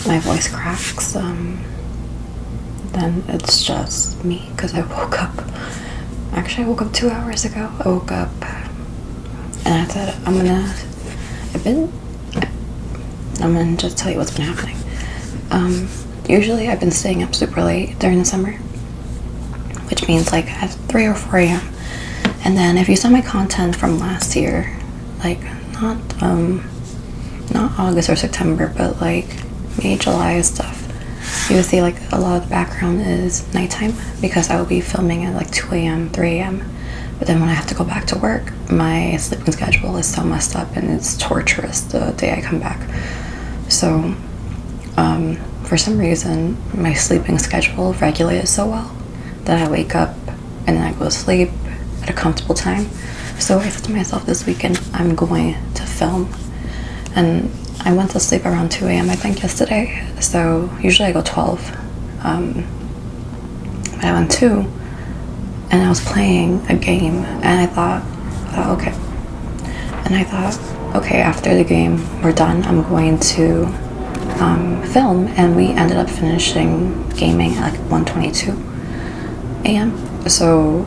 my voice cracks, then it's just me, because I woke up. Actually, I woke up 2 hours ago. I woke up and I said, I'm gonna just tell you what's been happening. Usually I've been staying up super late during the summer, which means like at 3 or 4 a.m. And then if you saw my content from last year, like not August or September, but like May, July stuff, you would see like a lot of the background is nighttime, because I will be filming at like 2 a.m., 3 a.m. But then when I have to go back to work, my sleeping schedule is so messed up and it's torturous the day I come back. So for some reason, my sleeping schedule regulated so well that I wake up and then I go to sleep at a comfortable time. So I said to myself, this weekend I'm going to film. And I went to sleep around 2 a.m. I think yesterday. So usually I go 12. But I went 2 and I was playing a game and I thought, okay. And I thought, okay, after the game we're done, I'm going to film. And we ended up finishing gaming at like 1:22 a.m. So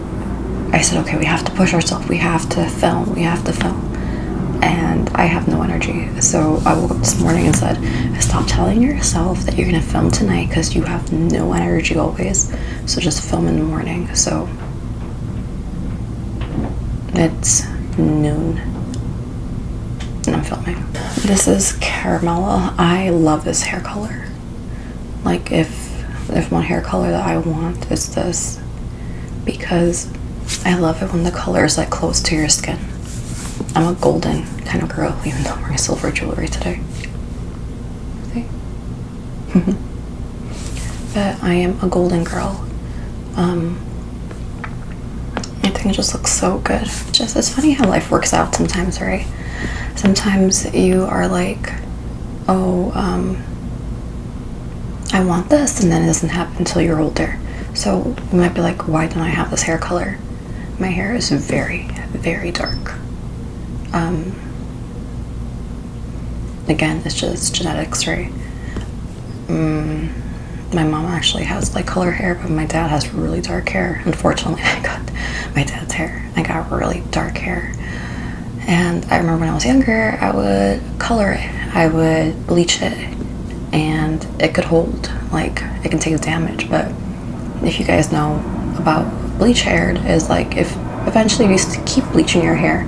I said, okay, we have to push ourselves. We have to film. And I have no energy. So I woke up this morning and said, stop telling yourself that you're gonna film tonight, because you have no energy always. So just film in the morning. So it's noon and I'm filming. This is Caramella. I love this hair color. Like if one hair color that I want is this, because I love it when the color is like close to your skin. I'm a golden kind of girl, even though I'm wearing silver jewelry today. See? But I am a golden girl. I think it just looks so good. It's funny how life works out sometimes, right? Sometimes you are like, oh, I want this, and then it doesn't happen until you're older. So you might be like, why don't I have this hair color? My hair is very, very dark. Again, it's just genetics, right? My mom actually has light color hair, but my dad has really dark hair. Unfortunately, I got my dad's hair. I got really dark hair. And I remember when I was younger, I would color it. I would bleach it, and it could hold. Like, it can take damage. But if you guys know about bleach hair, is like if eventually you keep bleaching your hair,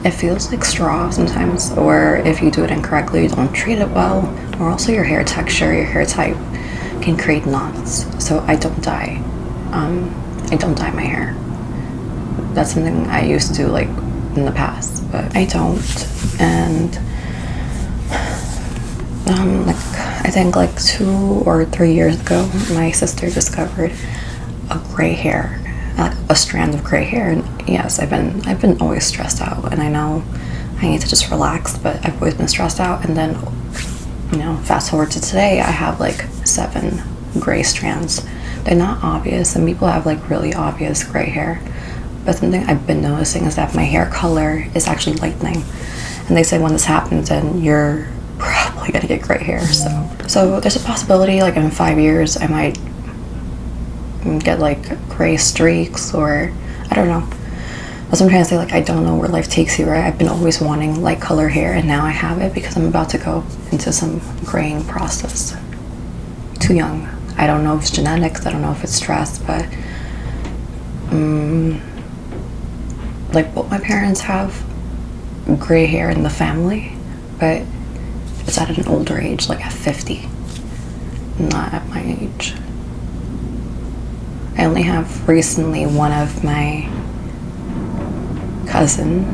it feels like straw sometimes, or if you do it incorrectly, you don't treat it well, or also your hair texture, your hair type can create knots. So I don't dye. I don't dye my hair. That's something I used to do like in the past, but I don't. And like I think like 2 or 3 years ago, my sister discovered a gray hair. Like a strand of gray hair. And yes, I've been always stressed out, and I know I need to just relax, but I've always been stressed out. And then, you know, fast forward to today, I have like 7 gray strands. They're not obvious, and people have like really obvious gray hair, but something I've been noticing is that my hair color is actually lightening, and they say when this happens, then you're probably gonna get gray hair. So there's a possibility like in 5 years I might get like gray streaks, or I don't know. That's what I'm trying to say. Like, I don't know where life takes you, right? I've been always wanting light color hair, and now I have it because I'm about to go into some graying process. Too young. I don't know if it's genetics, I don't know if it's stress, but like both my parents have gray hair in the family, but it's at an older age, like at 50, not at my age. I only have recently one of my cousin.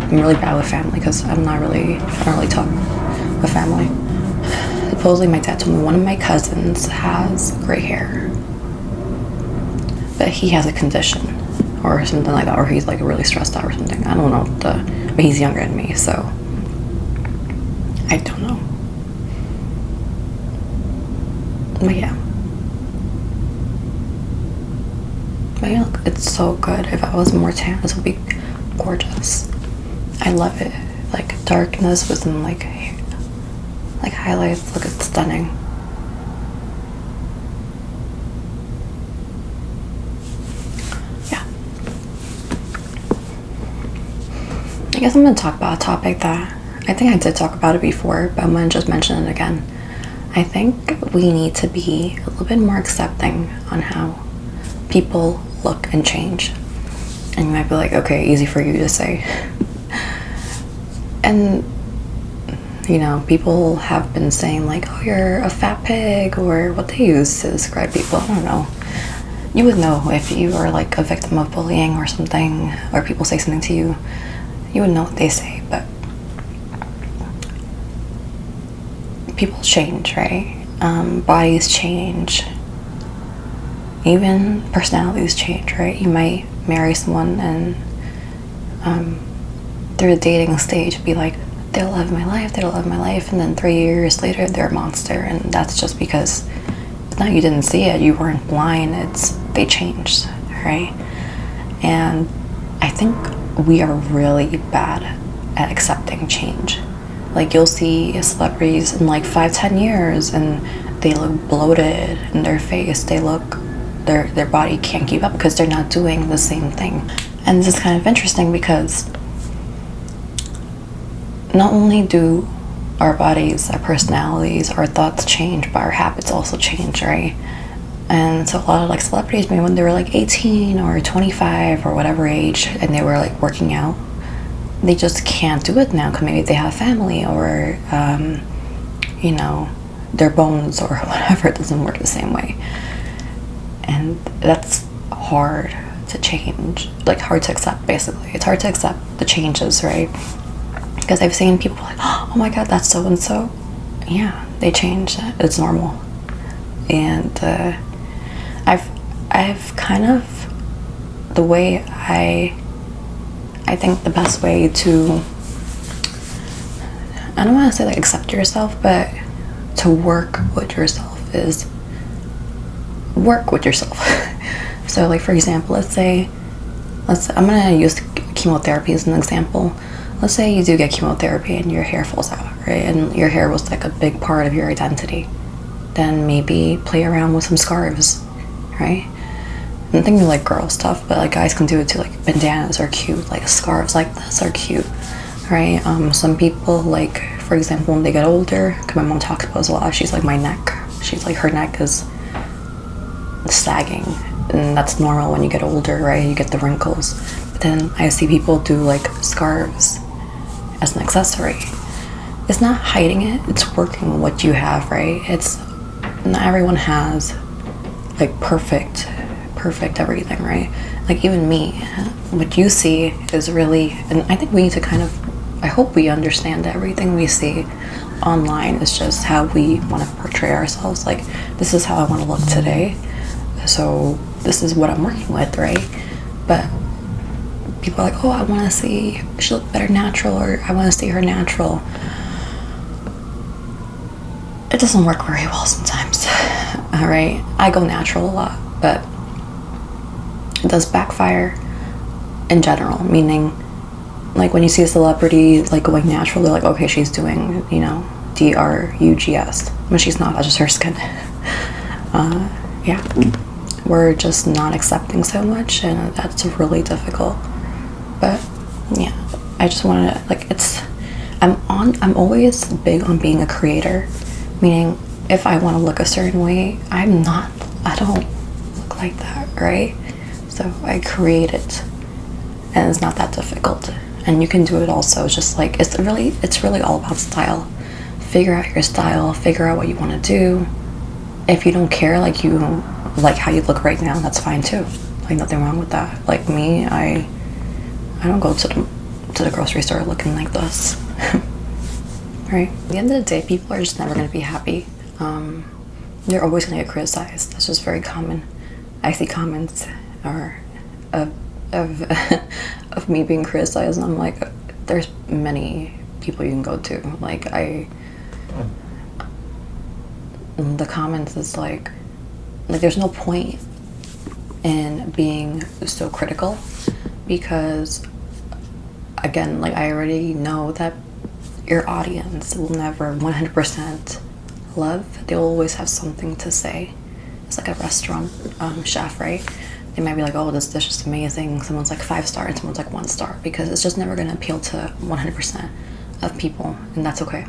I'm really bad with family because I don't really talk with family. Supposedly my dad told me one of my cousins has gray hair, but he has a condition or something like that, or he's like really stressed out or something. I don't know, but he's younger than me, so I don't know. But yeah. But yeah, look, it's so good. If I was more tan, this would be gorgeous. I love it. Like darkness within like highlights. Look, it's stunning. guess I'm going to talk about a topic that I think I did talk about it before, but I'm going to just mention it again. I think we need to be a little bit more accepting on how people look and change. And you might be like, okay, easy for you to say. And, you know, people have been saying like, oh, you're a fat pig, or what they use to describe people. I don't know. You would know if you are like a victim of bullying or something, or people say something to you, you would know what they say. But people change, right? Bodies change. Even personalities change, right? You might marry someone and through the dating stage be like, they'll love my life, and then 3 years later they're a monster. And that's just because it's not you didn't see it, you weren't blind, it's they changed, right? And I think we are really bad at accepting change. Like, you'll see celebrities in like 5-10 years and they look bloated in their face, they look, their body can't keep up because they're not doing the same thing. And this is kind of interesting because not only do our bodies, our personalities, our thoughts change, but our habits also change, right? And so a lot of like celebrities, maybe when they were like 18 or 25 or whatever age, and they were like working out, they just can't do it now because maybe they have family, or you know, their bones or whatever, it doesn't work the same way. And that's hard to change, like hard to accept. Basically, it's hard to accept the changes, right? Because I've seen people like, oh my god, that's so and so. Yeah, they changed. It's normal. And I've kind of, the way I think the best way to, I don't want to say like accept yourself, but to work with yourself is work with yourself. So like, for example, let's say I'm gonna use chemotherapy as an example. Let's say you do get chemotherapy and your hair falls out, right? And your hair was like a big part of your identity. Then maybe play around with some scarves, right? I'm thinking like girl stuff, but like guys can do it too. Like bandanas are cute, like scarves like this are cute, right? Some people, like for example, when they get older, because my mom talks about this a lot, she's like, my neck, she's like, her neck is sagging, and that's normal when you get older, right? You get the wrinkles. But then I see people do like scarves as an accessory. It's not hiding it, it's working with what you have, right? It's not everyone has like perfect everything, right? Like even me, what you see is really, and I think we need to kind of, I hope we understand that everything we see online is just how we want to portray ourselves. Like, this is how I want to look today, so this is what I'm working with, right? But people are like, oh, I want to see she look better natural, or I want to see her natural. It doesn't work very well sometimes. All right, I go natural a lot, but it does backfire in general, meaning like when you see a celebrity like going natural, they're like, okay, she's doing, you know, drugs, when she's not, that's just her skin. Yeah, we're just not accepting so much, and that's really difficult. But yeah, I just want to, like, I'm always big on being a creator, meaning if I want to look a certain way, I don't look like that, right? So I create it, and it's not that difficult, and you can do it also. It's just like, it's really all about style. Figure out your style, figure out what you want to do. If you don't care, like you like how you look right now, that's fine too. Like, nothing wrong with that. Like me, I don't go to the grocery store looking like this. Right? At the end of the day, people are just never going to be happy. They're always going to get criticized. That's just very common. I see comments of me being criticized, and I'm like, there's many people you can go to. Like, the comments is like there's no point in being so critical, because again, like, I already know that your audience will never 100% love. They'll always have something to say. It's like a restaurant chef, right? they might be like, oh, this dish is amazing. Someone's like 5-star and someone's like 1-star, because it's just never gonna appeal to 100% of people, and that's okay.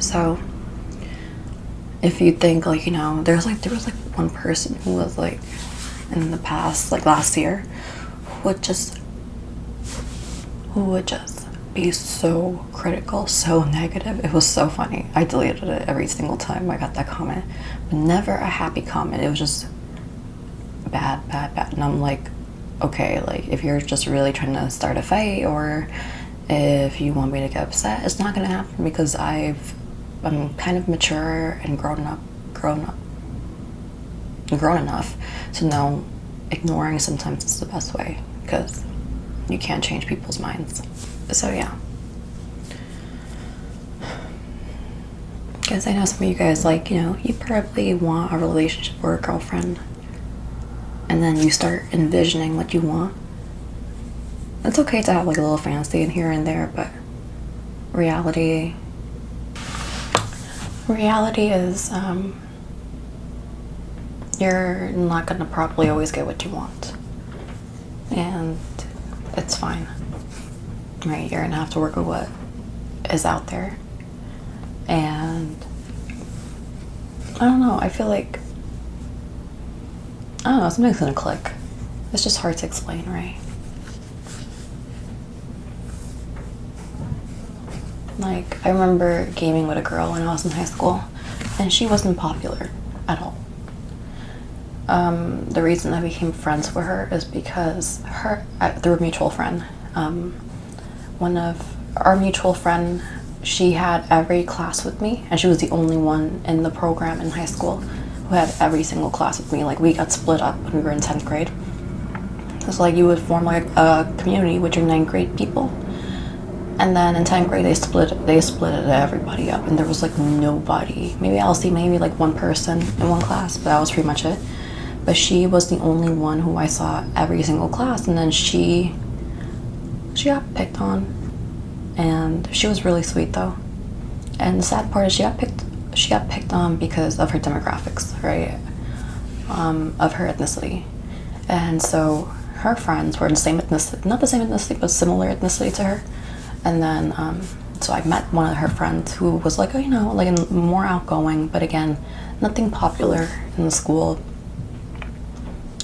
So if you think like, you know, there was like one person who was like in the past, like last year, who would just be so critical, so negative. It was so funny. I deleted it every single time I got that comment, but never a happy comment. It was just bad. And I'm like, okay, like if you're just really trying to start a fight, or if you want me to get upset, it's not gonna happen, because I'm kind of mature and grown enough to know ignoring sometimes is the best way, because you can't change people's minds. So yeah, because I know some of you guys, like, you know, you probably want a relationship or a girlfriend, and then you start envisioning what you want. It's okay to have like a little fantasy in here and there, but reality is you're not gonna probably always get what you want, and it's fine, right? You're gonna have to work with what is out there. And I don't know, I feel like, I don't know, something's gonna click. It's just hard to explain, right? Like, I remember gaming with a girl when I was in high school, and she wasn't popular at all. The reason I became friends with her is because through a mutual friend. One of our mutual friend, she had every class with me, and she was the only one in the program in high school who had every single class with me. Like, we got split up when we were in 10th grade. It's like you would form like a community with your 9th grade people. And then in 10th grade, they split everybody up, and there was like nobody. Maybe I'll see maybe like one person in one class, but that was pretty much it. But she was the only one who I saw every single class, and then she got picked on, and she was really sweet though. And the sad part is she got picked on because of her demographics, right? Of her ethnicity, and so her friends were the same ethnicity, not the same ethnicity, but similar ethnicity to her. And then, so I met one of her friends who was like, oh, you know, like more outgoing, but again, nothing popular in the school.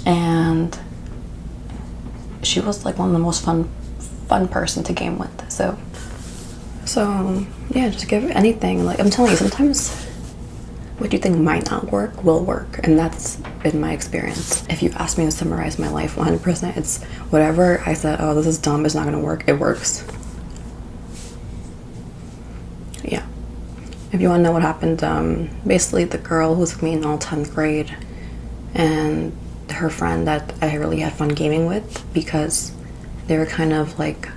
And she was like one of the most fun person to game with. So yeah, just give anything. Like, I'm telling you, sometimes what you think might not work will work, and that's been my experience. If you ask me to summarize my life 100%, it's whatever I said, oh, this is dumb, it's not gonna work, it works. Yeah. If you want to know what happened, basically the girl who was with me in all 10th grade and her friend that I really had fun gaming with, because they were kind of like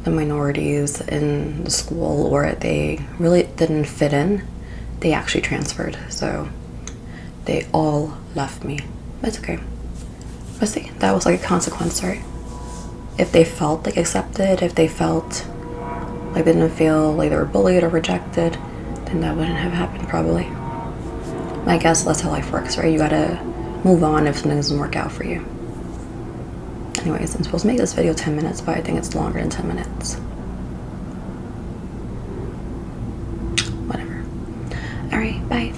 the minorities in the school, or they really didn't fit in, they actually transferred. So they all left me. That's okay. But see, that was like a consequence, right? If they felt like accepted, if they felt like they didn't feel like they were bullied or rejected, then that wouldn't have happened probably. I guess that's how life works, right? You gotta move on if something doesn't work out for you. Anyways, I'm supposed to make this video 10 minutes, but I think it's longer than 10 minutes. Whatever. Alright, bye.